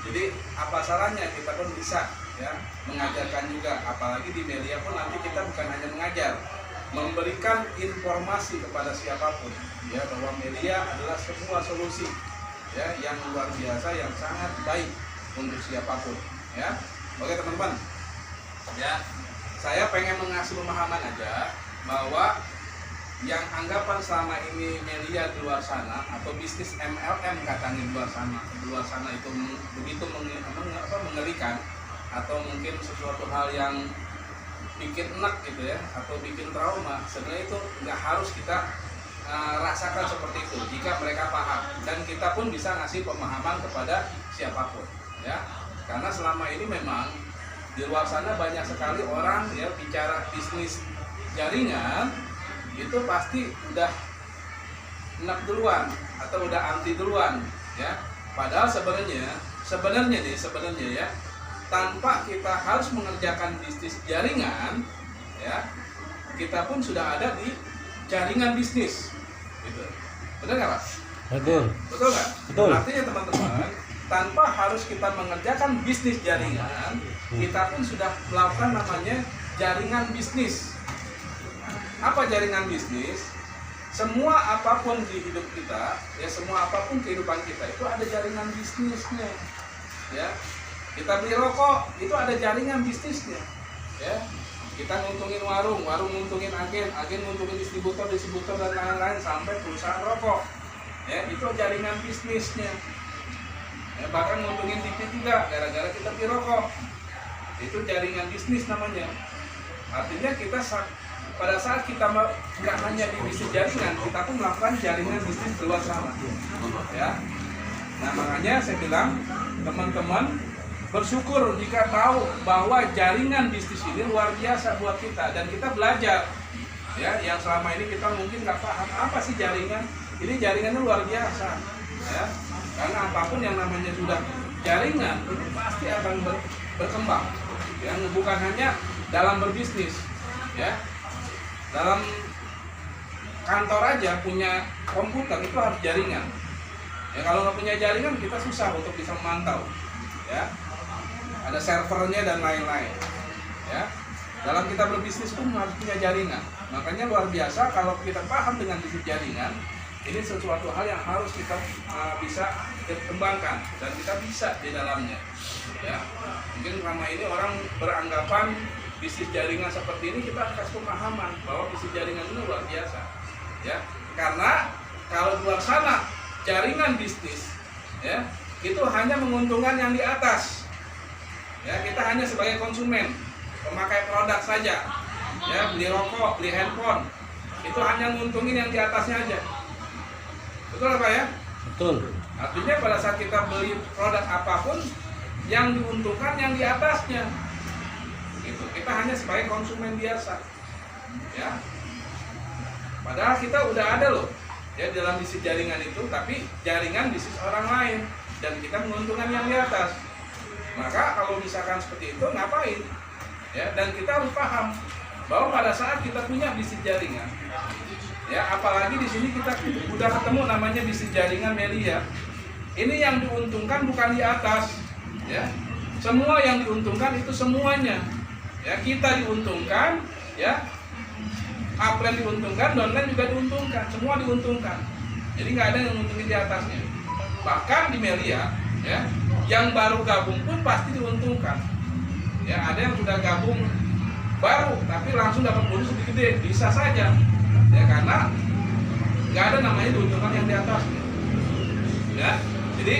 Jadi apa salahnya kita pun bisa ya mengajarkan juga, apalagi di media pun nanti kita bukan hanya mengajar, memberikan informasi kepada siapapun ya bahwa media adalah sebuah solusi ya yang luar biasa, yang sangat baik untuk siapapun ya. Oke teman-teman ya, saya pengen mengasih pemahaman aja bahwa yang anggapan selama ini media di luar sana atau bisnis MLM katanya di luar sana itu begitu mengerikan atau mungkin sesuatu hal yang bikin enak gitu ya atau bikin trauma, sebenarnya itu nggak harus kita rasakan seperti itu jika mereka paham, dan kita pun bisa ngasih pemahaman kepada siapapun ya. Karena selama ini memang di luar sana banyak sekali orang ya bicara bisnis jaringan itu pasti udah enak duluan atau udah anti duluan ya. Padahal sebenarnya ya, tanpa kita harus mengerjakan bisnis jaringan ya, kita pun sudah ada di jaringan bisnis gitu. Benar nggak Pak? Betul nggak? Betul. Artinya teman-teman, tanpa harus kita mengerjakan bisnis jaringan, kita pun sudah melakukan namanya jaringan bisnis. Apa jaringan bisnis? Semua apapun di hidup kita, ya semua apapun kehidupan kita itu ada jaringan bisnisnya. Ya, kita beli rokok itu ada jaringan bisnisnya. Ya, kita nguntungin warung nguntungin agen nguntungin distributor dan lain-lain sampai perusahaan rokok. Ya, itu jaringan bisnisnya. Ya, bahkan nguntungin TV juga gara-gara kita beli rokok. Itu jaringan bisnis namanya. Artinya kita pada saat kita nggak hanya di bisnis jaringan, kita pun melakukan jaringan bisnis di luar sana ya. Nah makanya saya bilang teman-teman bersyukur jika tahu bahwa jaringan bisnis ini luar biasa buat kita, dan kita belajar ya, yang selama ini kita mungkin nggak paham apa sih jaringan. Ini jaringannya luar biasa ya, karena apapun yang namanya sudah jaringan itu pasti akan berkembang ya, bukan hanya dalam berbisnis ya. Dalam kantor aja punya komputer itu harus jaringan ya. Kalau nggak punya jaringan kita susah untuk bisa memantau ya, ada servernya dan lain-lain ya. Dalam kita berbisnis pun harus punya jaringan. Makanya luar biasa kalau kita paham dengan bisnis jaringan, ini sesuatu hal yang harus kita bisa kembangkan dan kita bisa di dalamnya ya. Mungkin selama ini orang beranggapan bisnis jaringan seperti ini, kita harus kasih pemahaman bahwa bisnis jaringan ini luar biasa ya. Karena kalau di luar sana jaringan bisnis ya itu hanya menguntungkan yang di atas ya. Kita hanya sebagai konsumen, pemakai produk saja ya, beli rokok, beli handphone, itu hanya nguntungin yang di atasnya aja. Betul apa ya? Betul. Artinya pada saat kita beli produk apapun, yang diuntungkan yang di atasnya gitu. Kita hanya sebagai konsumen biasa ya. Padahal kita udah ada loh ya dalam bisnis jaringan itu, tapi jaringan bisnis orang lain dan kita menguntungkan yang di atas. Maka kalau misalkan seperti itu ngapain ya, dan kita harus paham bahwa pada saat kita punya bisnis jaringan ya, apalagi di sini kita udah ketemu namanya bisnis jaringan media, ini yang diuntungkan bukan di atas ya. Semua yang diuntungkan itu semuanya ya, kita diuntungkan ya, upline diuntungkan, downline juga diuntungkan, semua diuntungkan. Jadi nggak ada yang menguntungin di atasnya. Bahkan di media ya, yang baru gabung pun pasti diuntungkan ya. Ada yang sudah gabung baru tapi langsung dapat bonus lebih gede, bisa saja ya, karena nggak ada namanya diuntungkan yang di atasnya ya. Jadi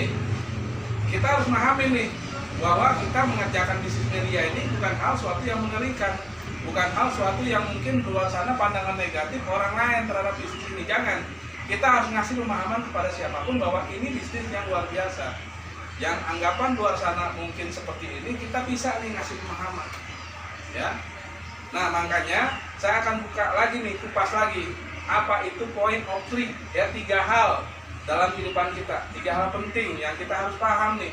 kita harus memahami nih bahwa kita mengerjakan bisnis media ini bukan hal suatu yang mengerikan, bukan hal suatu yang mungkin di luar sana pandangan negatif orang lain terhadap bisnis ini. Jangan, kita harus ngasih pemahaman kepada siapapun bahwa ini bisnis yang luar biasa. Yang anggapan luar sana mungkin seperti ini, kita bisa nih ngasih pemahaman ya. Nah makanya saya akan buka lagi nih, kupas lagi apa itu point of three ya, 3 hal dalam kehidupan kita, 3 hal penting yang kita harus paham nih,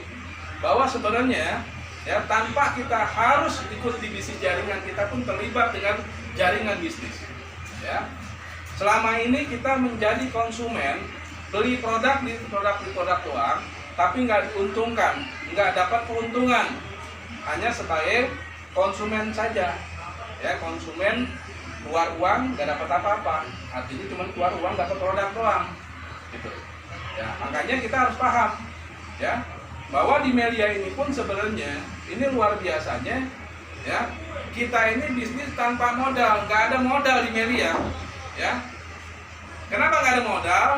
bahwa sebenarnya ya tanpa kita harus ikut di bisnis jaringan, kita pun terlibat dengan jaringan bisnis ya. Selama ini kita menjadi konsumen, beli produk doang tapi nggak diuntungkan, nggak dapat keuntungan, hanya sebagai konsumen saja. Ya, konsumen keluar uang nggak dapat apa-apa, artinya cuma keluar uang dapat produk doang, gitu. Ya, makanya kita harus paham, ya, bahwa di media ini pun sebenarnya ini luar biasanya, ya. Kita ini bisnis tanpa modal, nggak ada modal di media, ya. Kenapa nggak ada modal?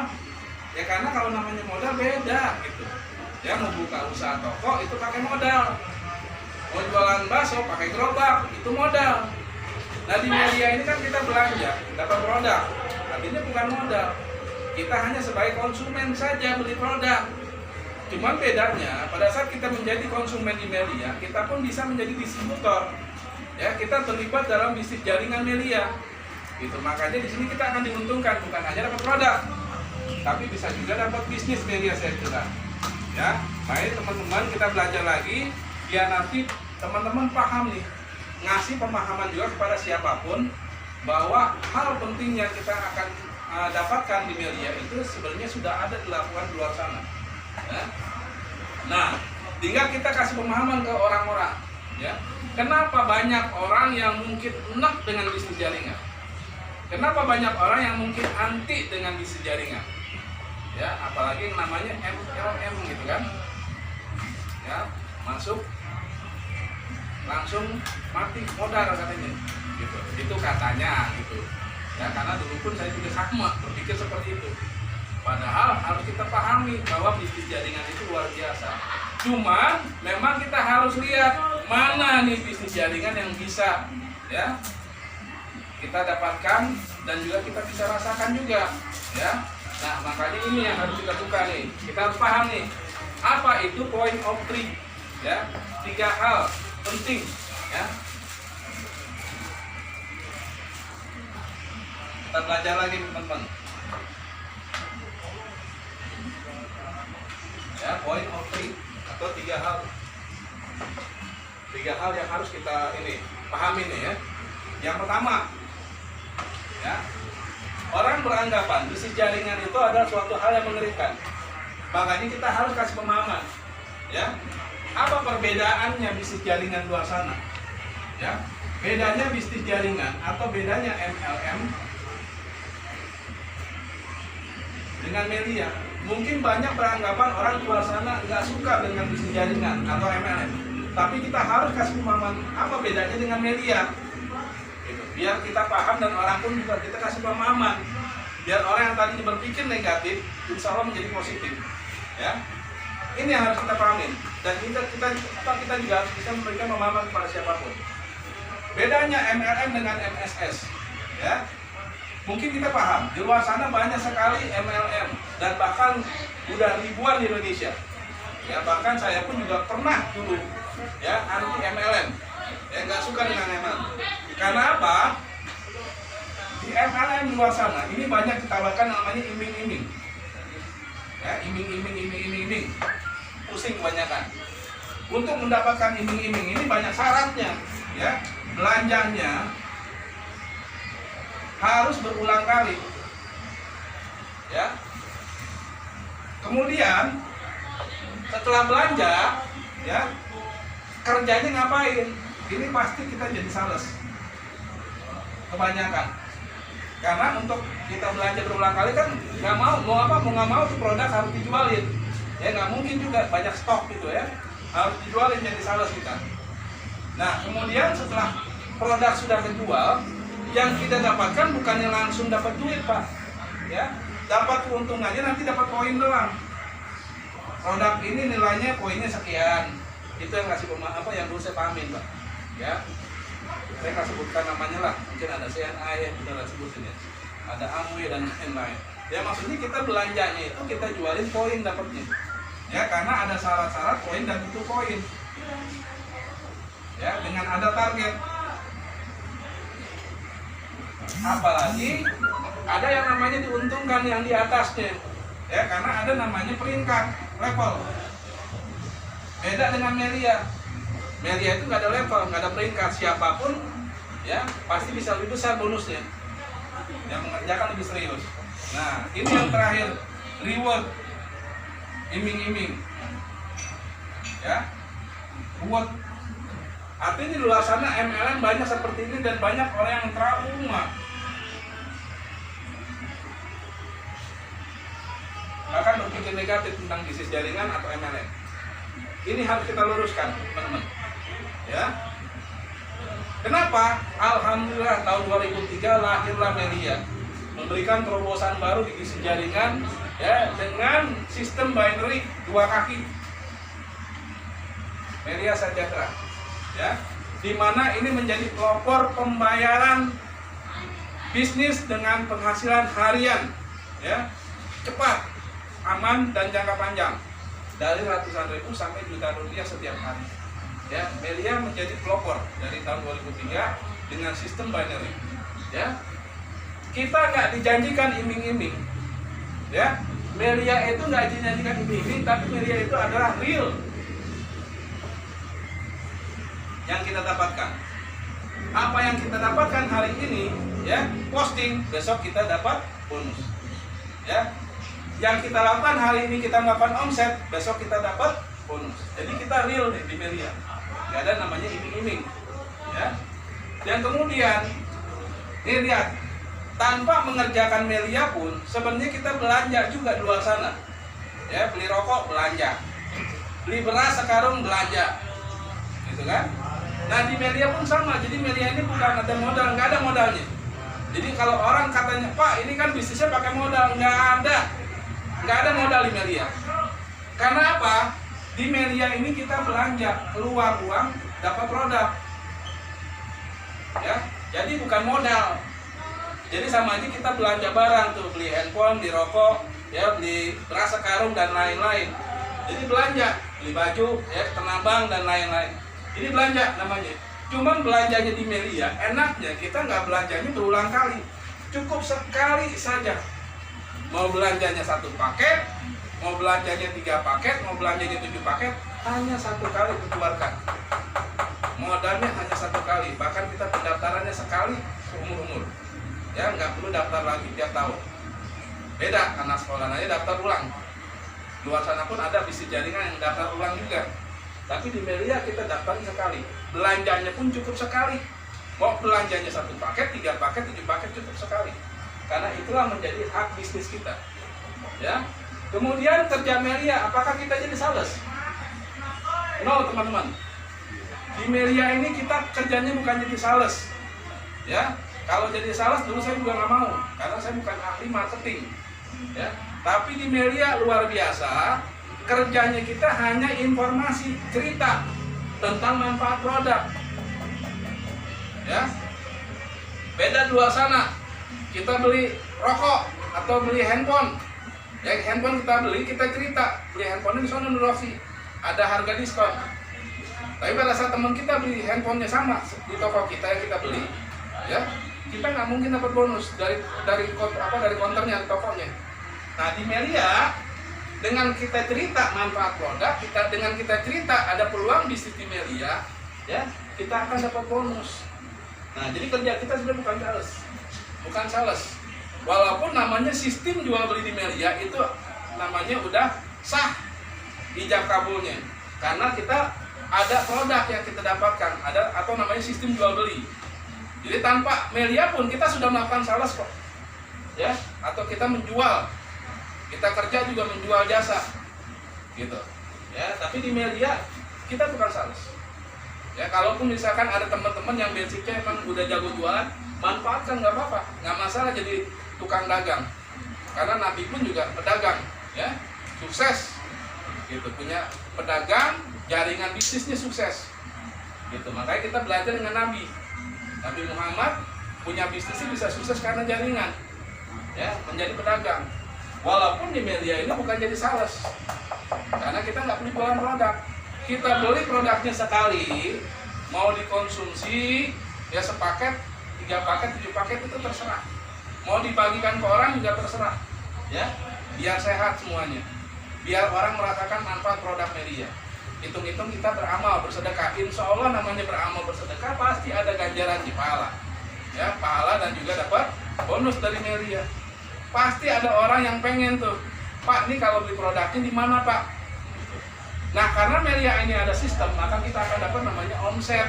Ya karena kalau namanya modal beda, gitu. Ya, mau buka usaha toko itu pakai modal, mau jualan bakso pakai gerobak itu modal. Nah di media ini kan kita belanja dapat produk, artinya bukan modal, kita hanya sebagai konsumen saja beli produk. Cuman bedanya pada saat kita menjadi konsumen di media, kita pun bisa menjadi distributor. Ya, kita terlibat dalam bisnis jaringan media. Gitu. Makanya di sini kita akan diuntungkan, bukan hanya dapat produk, tapi bisa juga dapat bisnis media, saya kira. Ya, baik teman-teman, kita belajar lagi biar nanti teman-teman paham nih, ngasih pemahaman juga kepada siapapun bahwa hal penting yang kita akan dapatkan di media itu sebenarnya sudah ada dilakukan di luar sana. Ya. Nah, tinggal kita kasih pemahaman ke orang-orang. Ya, kenapa banyak orang yang mungkin enak dengan bisnis jaringan? Kenapa banyak orang yang mungkin anti dengan bisnis jaringan? Ya, apalagi yang namanya MLM gitu kan, ya, masuk langsung mati modal katanya, gitu. Itu katanya, gitu. Ya, karena dulu pun saya juga sama berpikir seperti itu. Padahal harus kita pahami bahwa bisnis jaringan itu luar biasa. Cuman memang kita harus lihat mana nih bisnis jaringan yang bisa, ya, kita dapatkan dan juga kita bisa rasakan juga, ya. Nah, makanya ini yang harus kita buka nih. Kita harus paham nih, apa itu point of three, ya, 3 hal penting, ya. Kita belajar lagi teman-teman. Ya, point of three atau 3 hal. 3 hal yang harus kita ini pahami nih, ya. Yang pertama, ya, orang beranggapan bisnis jaringan itu adalah suatu hal yang mengerikan. Makanya kita harus kasih pemahaman, ya. Apa perbedaannya bisnis jaringan luar sana? Ya, bedanya bisnis jaringan atau bedanya MLM dengan media. Mungkin banyak beranggapan orang di luar sana nggak suka dengan bisnis jaringan atau MLM. Tapi kita harus kasih pemahaman apa bedanya dengan media. Biar kita paham dan orang pun juga kita kasih pemahaman, biar orang yang tadinya berpikir negatif insya Allah menjadi positif, ya. Ini yang harus kita pahamin dan kita juga harus bisa memberikan pemahaman kepada siapapun. Bedanya MLM dengan MSS, ya. Mungkin kita paham di luar sana banyak sekali MLM dan bahkan udah ribuan di Indonesia, ya. Bahkan saya pun juga pernah dulu, ya, anti MLM, ya, nggak suka dengan MLM. Karena apa? Di MLM di luar sana ini banyak ditawarkan namanya iming-iming, ya, iming-iming, pusing kebanyakan. Untuk mendapatkan iming-iming ini banyak syaratnya, ya. Belanjanya harus berulang kali, ya. Kemudian setelah belanja, ya, kerjanya ngapain? Ini pasti kita jadi sales. Kebanyakan, karena untuk kita belanja berulang kali kan nggak mau nggak mau tuh produk harus dijualin, ya. Nggak mungkin juga banyak stok gitu, ya, harus dijualin jadi sales kita. Nah, kemudian setelah produk sudah kejual, yang kita dapatkan bukannya langsung dapat duit, Pak, ya, dapat keuntungannya nanti dapat poin doang. Produk ini nilainya poinnya sekian, itu yang ngasih yang dulu saya pahamin, Pak, ya. Saya nggak sebutkan namanya lah, mungkin ada CNA ya, kita nggak sebutin, ya, ada Amway dan lain-lain. Ya, maksudnya kita belanjanya itu kita jualin poin dapatnya, ya, karena ada syarat-syarat poin dan itu poin, ya, dengan ada target. Apalagi ada yang namanya diuntungkan yang di atasnya, ya, karena ada namanya peringkat level. Beda dengan media. Media itu nggak ada level, nggak ada peringkat, siapapun, ya, pasti bisa lebih besar bonusnya, yang mengerjakan lebih serius. Nah, ini yang terakhir, reward. iming-iming, ya, buat. Artinya di luar sana MLM banyak seperti ini dan banyak orang yang trauma. Bahkan berpikir negatif tentang bisnis jaringan atau MLM. Ini harus kita luruskan, teman-teman. Ya. Kenapa? Alhamdulillah tahun 2003 lahirlah Melia, memberikan terobosan baru di bisnis jaringan, ya, dengan sistem binary 2 kaki. Melia Sejahtera, ya, di mana ini menjadi pelopor pembayaran bisnis dengan penghasilan harian, ya, cepat, aman dan jangka panjang, dari ratusan ribu sampai jutaan rupiah setiap hari. Ya, Melia menjadi pelopor dari tahun 2003 dengan sistem binary. Ya, kita nggak dijanjikan iming-iming. Ya, Melia itu nggak dijanjikan iming-iming, tapi Melia itu adalah real yang kita dapatkan. Apa yang kita dapatkan hari ini, ya, posting, besok kita dapat bonus. Ya, yang kita lakukan hari ini kita melakukan omset, besok kita dapat bonus. Jadi kita real nih di Melia. Gak ada namanya iming-iming, ya. Dan kemudian, ini lihat, tanpa mengerjakan Melia pun, sebenarnya kita belanja juga di luar sana, ya, beli rokok belanja, beli beras sekarung belanja, gitu kan? Nah di Melia pun sama. Jadi Melia ini bukan ada modal, nggak ada modalnya. Jadi kalau orang katanya, Pak, ini kan bisnisnya pakai modal, nggak ada modal di Melia. Karena apa? Di Melia ini kita belanja, keluar uang, dapat produk. Ya, jadi bukan modal. Jadi sama aja kita belanja barang tuh, beli handphone, beli rokok, ya, beli beras sekarung dan lain-lain. Jadi belanja, beli baju, ya, penambang dan lain-lain. Ini belanja namanya. Cuman belanjanya di Melia, enaknya kita nggak belanjanya berulang kali. Cukup sekali saja. Mau belanjanya 1 paket, mau belanjanya 3 paket, mau belanjanya 7 paket, hanya 1 kali dikeluarkan. Modalnya hanya 1 kali, bahkan kita pendaftarannya sekali seumur-umur. Ya, nggak perlu daftar lagi tiap tahun. Beda, anak sekolah aja daftar ulang. Luar sana pun ada bisnis jaringan yang daftar ulang juga. Tapi di Melia kita daftar sekali. Belanjanya pun cukup sekali. Mau belanjanya 1 paket, 3 paket, 7 paket cukup sekali. Karena itulah menjadi hak bisnis kita. Ya. Kemudian kerja Melia, apakah kita jadi sales? No, teman-teman. Di Melia ini kita kerjanya bukan jadi sales. Ya. Kalau jadi sales dulu saya juga nggak mau, karena saya bukan ahli marketing. Ya. Tapi di Melia luar biasa, kerjanya kita hanya informasi, cerita tentang manfaat produk. Ya. Beda di luar sana. Kita beli rokok atau beli handphone. Ya, handphone kita beli, kita cerita. Beli handphone di sana Nurosi, ada harga diskon. Tapi pada saat teman kita beli handphonenya sama di toko kita yang kita beli, ya, kita nggak mungkin dapat bonus dari konternya, di tokonya. Nah di Melia, dengan kita cerita manfaat produk, dengan kita cerita ada peluang bisnis di Melia, ya, kita akan dapat bonus. Nah jadi kerja kita sebenarnya bukan sales. Walaupun namanya sistem jual beli di Melia itu namanya udah sah ijab kabulnya, karena kita ada produk yang kita dapatkan, ada atau namanya sistem jual beli. Jadi tanpa Melia pun kita sudah melakukan sales kok, ya, atau kita menjual, kita kerja juga menjual jasa, gitu, ya. Tapi di Melia kita bukan sales. Ya, kalaupun misalkan ada teman-teman yang basicnya emang udah jago jualan, manfaatkan, nggak apa-apa, nggak masalah jadi tukang dagang, karena Nabi pun juga pedagang, ya, sukses, gitu, punya pedagang, jaringan bisnisnya sukses, gitu. Makanya kita belajar dengan Nabi Muhammad, punya bisnisnya bisa sukses karena jaringan, ya, menjadi pedagang. Walaupun di Melia ini bukan jadi sales, karena kita nggak beli jualan produk, kita beli produknya sekali, mau dikonsumsi, ya, sepaket, 3 paket, 7 paket itu terserah. Mau dibagikan ke orang juga terserah, ya, biar sehat semuanya, biar orang merasakan manfaat produk Melia. Hitung-hitung kita beramal, bersedekah, insya Allah namanya beramal bersedekah pasti ada ganjaran di pahala, ya, pahala dan juga dapat bonus dari Melia. Pasti ada orang yang pengen tuh Pak, ini kalau beli produknya di mana Pak? Nah, karena Melia ini ada sistem, maka kita akan dapat namanya omset,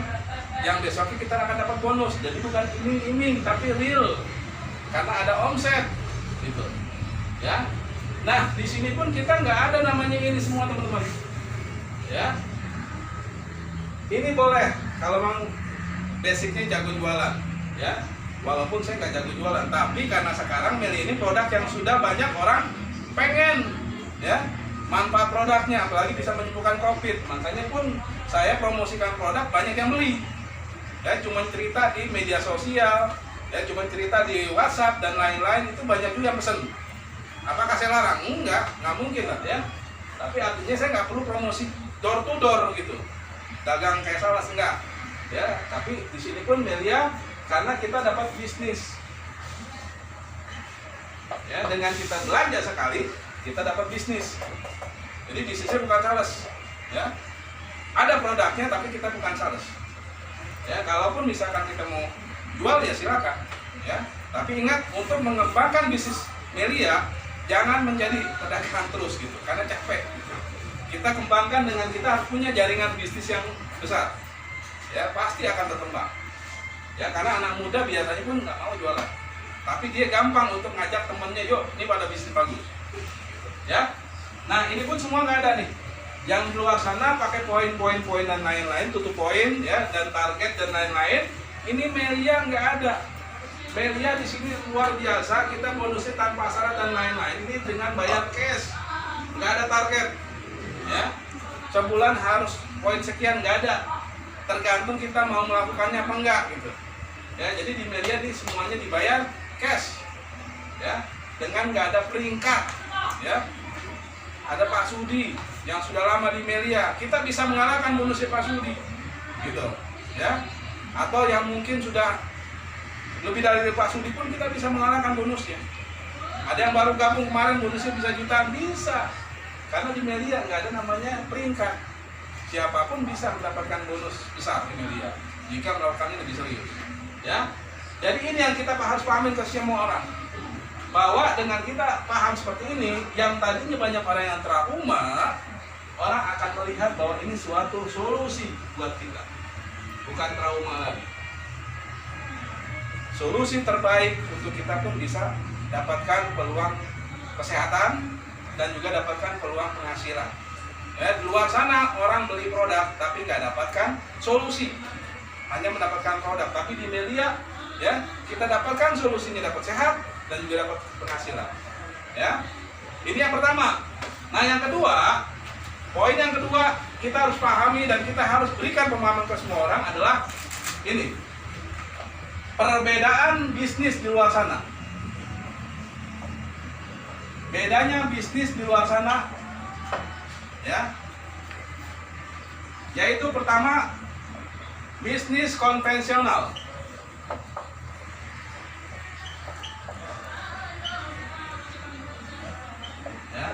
yang besoknya kita akan dapat bonus. Jadi bukan iming-iming, tapi real, karena ada omset, gitu. Ya. Nah, di sini pun kita nggak ada namanya ini semua teman-teman. Ya. Ini boleh kalau memang basicnya jago jualan, ya. Walaupun saya nggak jago jualan, tapi karena sekarang Melia ini produk yang sudah banyak orang pengen, ya. Manfaat produknya, apalagi bisa menyembuhkan COVID. Makanya pun saya promosikan produk, banyak yang beli. Ya, cuma cerita di media sosial, ya cuma cerita di WhatsApp dan lain-lain, itu banyak juga yang pesen. Apakah saya larang? Nggak mungkin lah ya. Tapi artinya saya nggak perlu promosi door to door gitu, dagang kayak sales enggak. Ya, tapi di sini pun Melia karena kita dapat bisnis. Ya, dengan kita belanja sekali, kita dapat bisnis. Jadi bisnisnya bukan sales, ya. Ada produknya tapi kita bukan sales. Ya, kalaupun misalkan kita mau jual ya silakan, ya. Tapi ingat untuk mengembangkan bisnis Melia jangan menjadi pedagang terus gitu, karena capek. Gitu. Kita kembangkan dengan kita harus punya jaringan bisnis yang besar. Ya, pasti akan berkembang. Ya, karena anak muda biasanya pun nggak mau jualan. Tapi dia gampang untuk ngajak temennya, yuk, ini pada bisnis bagus. Ya, nah ini pun semua nggak ada nih. Yang di luar sana pakai poin dan lain-lain, tutup poin, ya, dan target dan lain-lain. Ini Melia nggak ada. Melia di sini luar biasa. Kita bonusnya tanpa syarat dan lain-lain. Ini dengan bayar cash, nggak ada target. Ya, sebulan harus poin sekian, nggak ada. Tergantung kita mau melakukannya apa enggak gitu. Ya, jadi di Melia ini semuanya dibayar cash, ya, dengan nggak ada peringkat. Ya, ada Pak Sudi yang sudah lama di Melia, kita bisa mengalahkan bonusnya Pak Sudi, gitu, ya. Atau yang mungkin sudah lebih dari Pak Sudi pun kita bisa mengalahkan bonusnya. Ada yang baru gabung kemarin bonusnya bisa jutaan, bisa, karena di Melia nggak ada namanya peringkat. Siapapun bisa mendapatkan bonus besar di Melia jika melakukannya lebih serius, ya. Jadi ini yang kita harus pahamin ke semua orang. Bahwa dengan kita paham seperti ini, yang tadinya banyak orang yang trauma, orang akan melihat bahwa ini suatu solusi buat kita, bukan trauma lagi. Solusi terbaik untuk kita pun bisa dapatkan peluang kesehatan dan juga dapatkan peluang penghasilan. Ya, di luar sana orang beli produk tapi nggak dapatkan solusi, hanya mendapatkan produk. Tapi di Melia, ya, kita dapatkan solusinya, dapat sehat dan juga dapat penghasilan. Ya, ini yang pertama. Nah, yang kedua, poin yang kedua kita harus pahami dan kita harus berikan pemahaman ke semua orang adalah ini, perbedaan bisnis di luar sana. Bedanya bisnis di luar sana, ya, yaitu pertama, bisnis konvensional. Ya.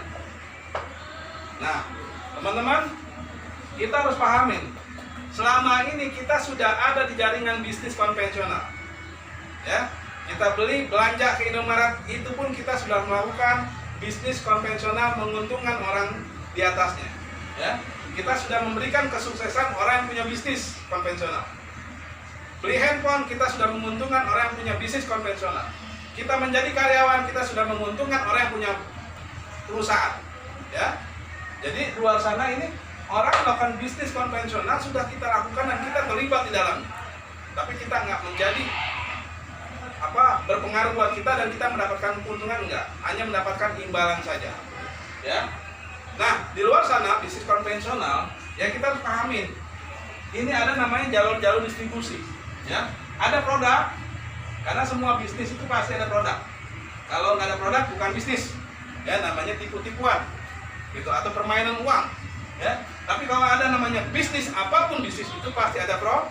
Nah, teman-teman, kita harus pahamin, selama ini kita sudah ada di jaringan bisnis konvensional. Ya, kita beli belanja ke Indomaret, itu pun kita sudah melakukan bisnis konvensional menguntungkan orang di atasnya. Ya, kita sudah memberikan kesuksesan orang yang punya bisnis konvensional. Beli handphone, kita sudah menguntungkan orang yang punya bisnis konvensional. Kita menjadi karyawan, kita sudah menguntungkan orang yang punya perusahaan. Ya, jadi luar sana ini orang melakukan bisnis konvensional sudah kita lakukan dan kita terlibat di dalamnya. Tapi kita nggak menjadi berpengaruh buat kita dan kita mendapatkan keuntungan, enggak, hanya mendapatkan imbalan saja. Ya. Nah, di luar sana bisnis konvensional yang kita harus pahamin, ini ada namanya jalur-jalur distribusi. Ya, ada produk, karena semua bisnis itu pasti ada produk. Kalau nggak ada produk bukan bisnis, ya, namanya tipu-tipuan, gitu, atau permainan uang. Ya, tapi kalau ada namanya bisnis, apapun bisnis itu pasti ada produk.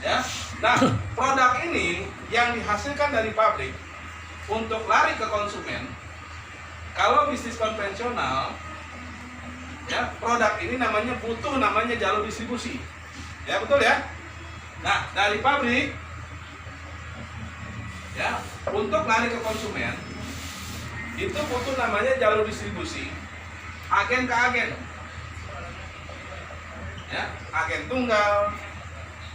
Ya, nah, produk ini yang dihasilkan dari pabrik untuk lari ke konsumen. Kalau bisnis konvensional, ya, produk ini butuh namanya jalur distribusi. Ya, betul ya. Nah, dari pabrik, ya, untuk lari ke konsumen, itu butuh namanya jalur distribusi agen ke agen, ya, agen tunggal,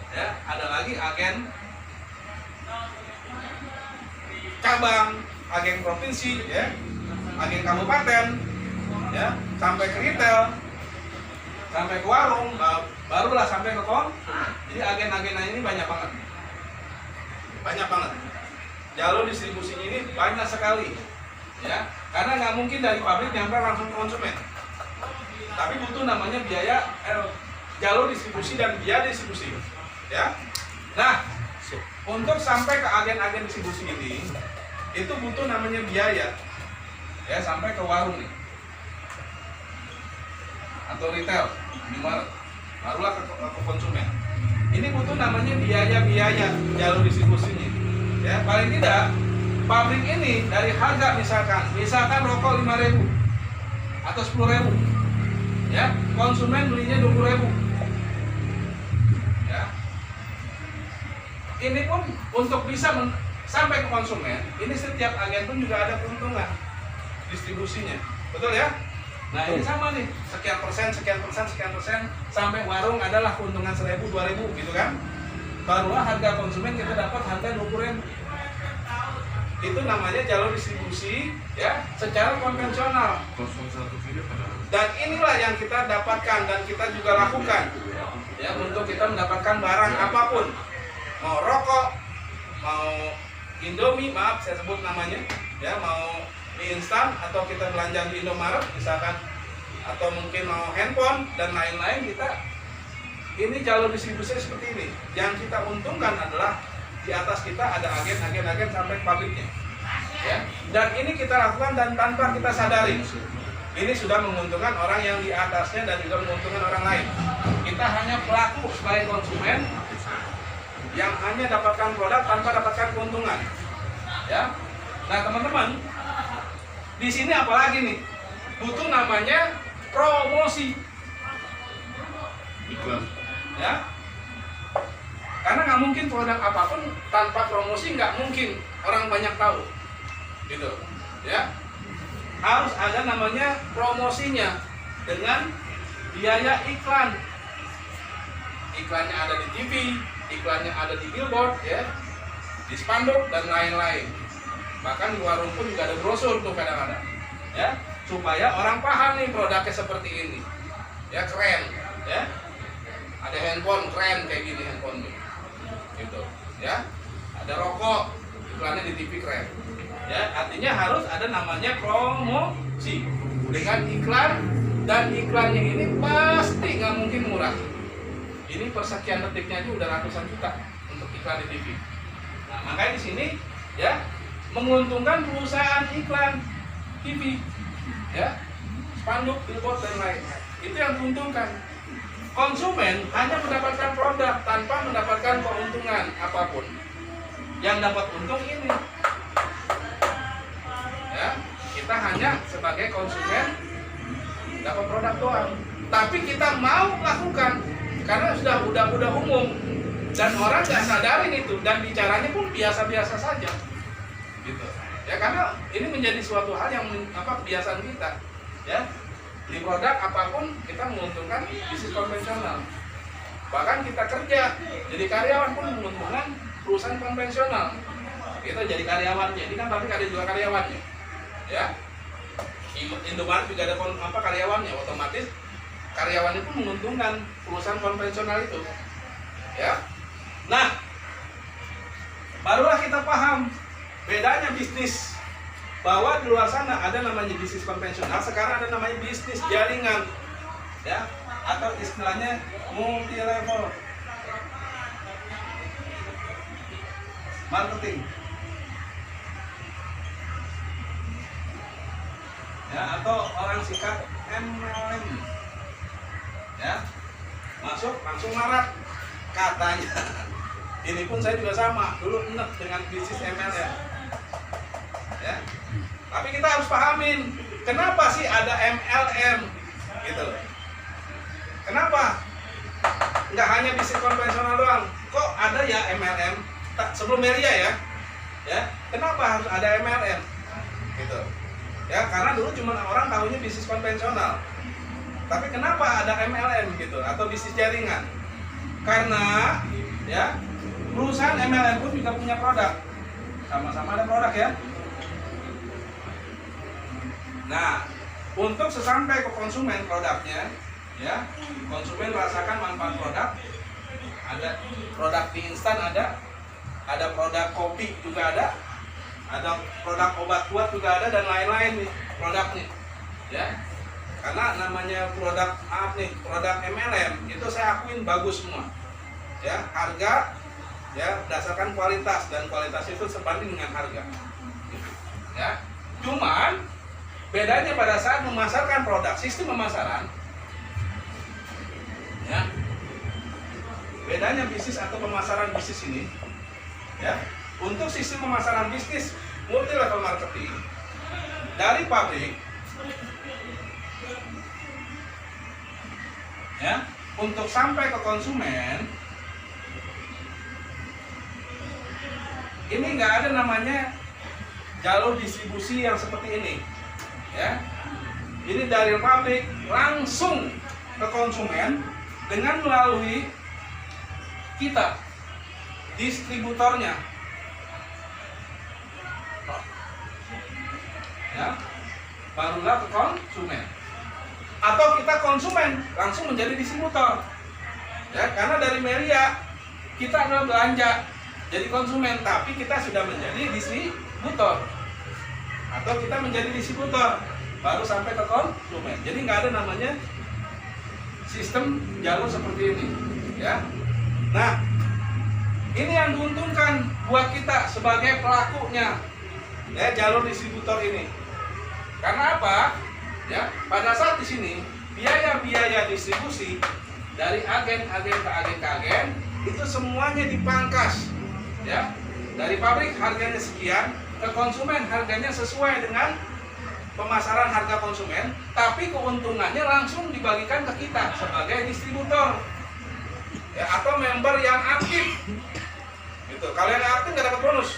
ya, ada lagi agen cabang, agen provinsi, ya, agen kabupaten, ya, sampai ke retail, sampai ke warung, barulah sampai ke Jadi agen-agen ini banyak banget, jalur distribusinya ini banyak sekali, ya, karena nggak mungkin dari pabrik nyampe langsung ke konsumen, tapi butuh namanya biaya jalur distribusi dan biaya distribusi, ya. Nah, untuk sampai ke agen-agen distribusi ini itu butuh namanya biaya, ya, sampai ke warung nih atau retail, barulah ke konsumen. Ini butuh namanya biaya jalur distribusinya, ya. Paling tidak pabrik ini dari harga misalkan rokok 5.000 atau 10.000, ya, konsumen belinya 20.000, ya. Ini pun untuk bisa sampai ke konsumen, ini setiap agen pun juga ada keuntungan distribusinya, betul ya? Nah, ini sama nih, sekian persen, sampai warung adalah keuntungan 1.000, 2.000 gitu kan. Barulah harga konsumen kita dapat harga 20.000. Itu namanya jalur distribusi, ya, secara konvensional. Dan inilah yang kita dapatkan dan kita juga lakukan, ya, untuk kita mendapatkan barang apapun, mau rokok, mau Indomie, maaf saya sebut namanya, ya, mau mie instan atau kita belanja di Indomaret misalkan, atau mungkin mau handphone dan lain-lain, kita ini jalur distribusi seperti ini. Yang kita untungkan adalah di atas kita ada agen sampai pabriknya, ya. Dan ini kita lakukan dan tanpa kita sadari, ini sudah menguntungkan orang yang di atasnya dan juga menguntungkan orang lain. Kita hanya pelaku sebagai konsumen yang hanya dapatkan produk tanpa dapatkan keuntungan, ya. Nah, teman-teman, di sini apalagi nih, butuh namanya promosi, iklan, ya. Karena nggak mungkin produk apapun tanpa promosi, nggak mungkin orang banyak tahu, gitu, ya. Harus ada namanya promosinya dengan biaya iklan. Iklannya ada di TV, iklannya ada di billboard, ya, di spanduk dan lain-lain. Bahkan di warung pun juga ada brosur tuh kadang-kadang, ya, supaya orang paham nih produknya seperti ini, ya, keren, ya, ada handphone keren kayak gini handphone, gitu, ya, ada rokok iklannya di TV keren, ya, artinya harus ada namanya promosi dengan iklan, dan iklannya ini pasti nggak mungkin murah. Ini persekian detiknya aja udah ratusan juta untuk iklan di TV. Nah, makanya di sini, ya, menguntungkan perusahaan iklan TV, ya, spanduk, billboard dan lain. Itu yang diuntungkan. Konsumen hanya mendapatkan produk tanpa mendapatkan keuntungan apapun. Yang dapat untung ini, ya, kita hanya sebagai konsumen dapat produk doang. Tapi kita mau lakukan karena udah umum dan orang nggak sadarin itu, dan bicaranya pun biasa-biasa saja, gitu, ya, karena ini menjadi suatu hal yang kebiasaan kita, ya, di produk apapun kita menguntungkan bisnis konvensional. Bahkan kita kerja jadi karyawan pun menguntungkan perusahaan konvensional, kita jadi karyawannya. Ini kan pabrik ada juga karyawannya, ya. Indomaret juga ada karyawannya, otomatis karyawan itu menguntungkan perusahaan konvensional itu, ya. Nah, barulah kita paham bedanya bisnis, bahwa di luar sana ada namanya bisnis konvensional, sekarang ada namanya bisnis jaringan, ya, atau istilahnya multi level marketing, ya, atau orang singkat MLM, ya, masuk langsung marak katanya. Ini pun saya juga sama, dulu enek dengan bisnis MLM, ya. Tapi kita harus pahamin kenapa sih ada MLM, gitu. Kenapa? Nggak hanya bisnis konvensional doang, kok ada ya MLM? Sebelum Melia, ya, kenapa harus ada MLM, gitu. Ya, karena dulu cuma orang tahunya bisnis konvensional. Tapi kenapa ada MLM gitu atau bisnis jaringan? Karena ya perusahaan MLM pun juga punya produk. Sama-sama ada produk ya. Nah, untuk sesampai ke konsumen produknya, ya konsumen merasakan manfaat produk. Ada produk mie instan, ada produk kopi juga ada produk obat kuat juga ada, dan lain-lain nih produk nih, ya. Karena namanya produk produk MLM itu saya akuin bagus semua, ya harga, ya berdasarkan kualitas, dan kualitas itu sebanding dengan harga, ya. Cuman bedanya pada saat memasarkan produk, sistem pemasaran, ya bedanya bisnis atau pemasaran bisnis ini, ya untuk sistem pemasaran bisnis multi level marketing dari pabrik, ya untuk sampai ke konsumen ini nggak ada namanya jalur distribusi yang seperti ini, ya ini dari pabrik langsung ke konsumen dengan melalui kita distributornya, ya barulah ke konsumen, atau kita konsumen langsung menjadi distributor, ya karena dari Melia kita adalah belanja jadi konsumen, tapi kita sudah menjadi distributor, atau kita menjadi distributor baru sampai ke konsumen. Jadi nggak ada namanya sistem jalur seperti ini, ya. Nah, ini yang diuntungkan buat kita sebagai pelakunya, ya jalur distributor ini. Karena apa? Ya, pada saat di sini biaya-biaya distribusi dari agen ke agen itu semuanya dipangkas, ya. Dari pabrik harganya sekian, ke konsumen harganya sesuai dengan pemasaran harga konsumen, tapi keuntungannya langsung dibagikan ke kita sebagai distributor, ya, atau member yang aktif. Gitu. Kalau yang aktif nggak dapat bonus.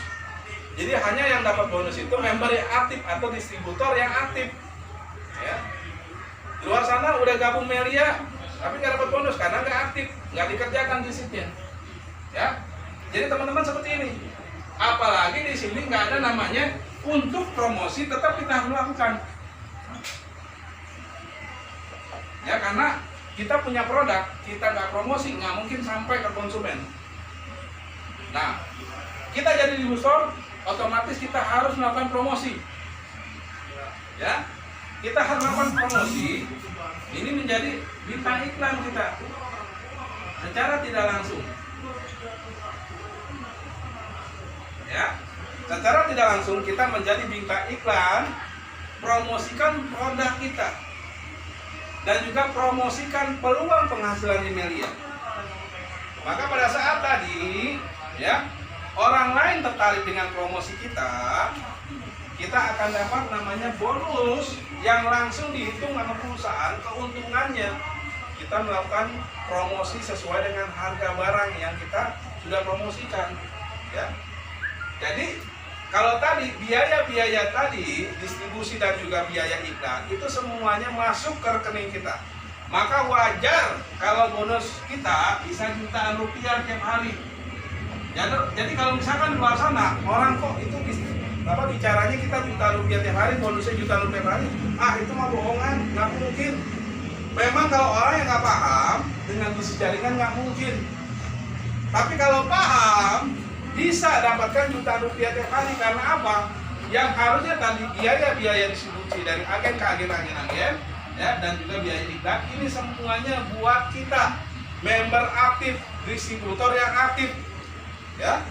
Jadi hanya yang dapat bonus itu member yang aktif atau distributor yang aktif. Ya. Di luar sana udah gabung Melia, tapi nggak dapat bonus karena nggak aktif, nggak dikerjakan visitnya. Ya. Jadi teman-teman seperti ini. Apalagi di sini nggak ada namanya untuk promosi, tetap kita harus lakukan. Ya karena kita punya produk, kita nggak promosi, nggak mungkin sampai ke konsumen. Nah, kita jadi distributor, otomatis kita harus melakukan promosi. Ya, kita harus melakukan promosi. Ini menjadi bintang iklan kita secara tidak langsung. Ya, secara tidak langsung kita menjadi bintang iklan, promosikan produk kita, dan juga promosikan peluang penghasilan di Melia. Maka pada saat tadi, ya orang lain tertarik dengan promosi kita akan dapat namanya bonus yang langsung dihitung sama perusahaan keuntungannya. Kita melakukan promosi sesuai dengan harga barang yang kita sudah promosikan, ya. Jadi kalau tadi biaya-biaya tadi distribusi dan juga biaya iklan itu semuanya masuk ke rekening kita. Maka wajar kalau bonus kita bisa jutaan rupiah tiap hari. Jadi kalau misalkan di luar sana orang kok itu bicaranya kita jutaan rupiah tiap hari, bonusnya jutaan rupiah tiap hari, itu mah bohongan, nggak mungkin. Memang kalau orang yang nggak paham dengan bisnis jaringan nggak mungkin. Tapi kalau paham bisa dapatkan jutaan rupiah tiap hari. Karena apa? Yang harusnya tadi biaya-biaya distribusi dari agen ke agen, ya, dan juga biaya iklan, ini semuanya buat kita member aktif, distributor yang aktif, ya,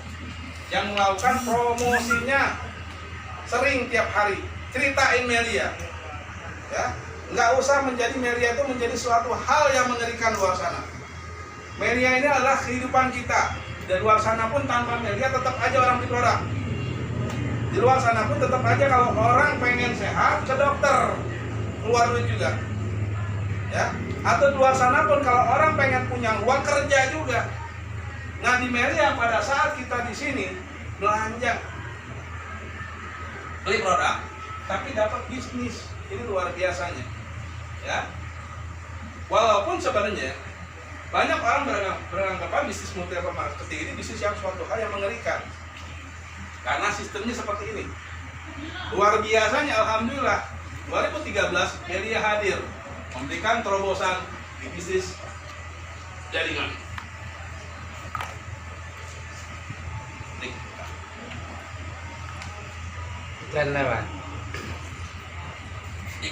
yang melakukan promosinya sering tiap hari. Ceritain Melia, ya, nggak usah menjadi Melia itu menjadi suatu hal yang mengerikan luar sana. Melia ini adalah kehidupan kita. Di luar sana pun tanpa Melia tetap aja orang beli produk. Di luar sana pun tetap aja kalau orang pengen sehat ke dokter keluar duit juga, ya. Atau di luar sana pun kalau orang pengen punya uang kerja juga. Nah di Melia pada saat kita di sini belanja beli produk, tapi dapat bisnis. Ini luar biasanya, ya. Walaupun sebenarnya banyak orang beranggapan bisnis multi level marketing ini bisnis yang suatu hal yang mengerikan, karena sistemnya seperti ini. Luar biasanya, alhamdulillah 2013 media hadir memberikan terobosan di bisnis jaringan. Iklan lewat.